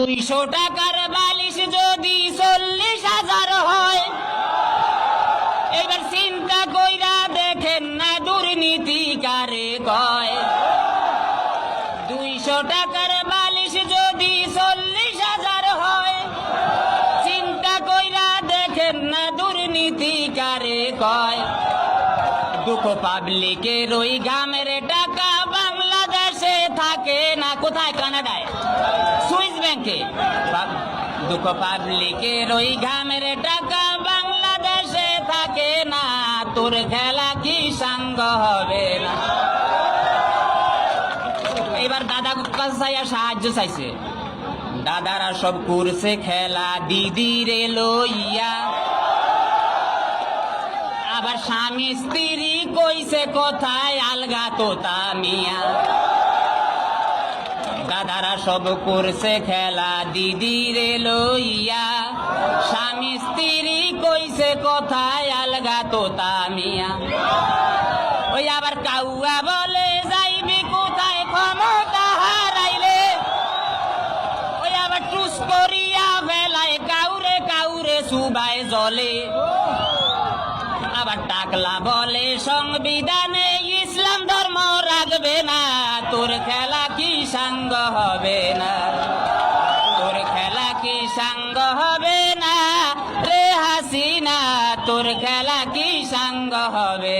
200 টাকার বালিশ যদি 40,000 হয়, এবার চিন্তা কইরা দেখেন না দুর্নীতি কারে কয়। 200 টাকার বালিশ যদি 40,000 হয়, চিন্তা কইরা দেখেন না দুর্নীতি কারে কয়। দুঃখ পাবলিকের ওই গ্রামের টাকা বাংলাদেশে থাকে না, কোথায়? কানাডায়, সুইস ব্যাংকে। দুঃখ পাবলিকের ওই গ্রামের টাকা বাংলাদেশে থাকে না, তোর খেলা কি সাঙ্গ হবে না? এবার দাদা কাছে সাহায্য চাইছে, দাদারা সব করছে খেলা দিদিরে লইয়া, আবার স্বামী স্ত্রী কইছে কোথায় আলগা তোতা মিয়া। দাদারা সব করছে খেলা দিদিরে লইয়া, স্বামী স্ত্রী কইছে কোথায় আলগা তোতা মিয়া। ওই আবার কাউয়া বলে যাইবি কোথায় ক্ষমতা হারাইলে, ওই আবার টুস করিয়া বেলায় কাউরে কাউরে সুবাই জলে। আবার টাকলা বলে সংবিধানে ইসলাম ধর্ম রাখবে না, তোর খেলা কি সাঙ্গ হবে না? তোর খেলা কি সাঙ্গ হবে না রে হাসিনা? তোর খেলা কি সাঙ্গ হবে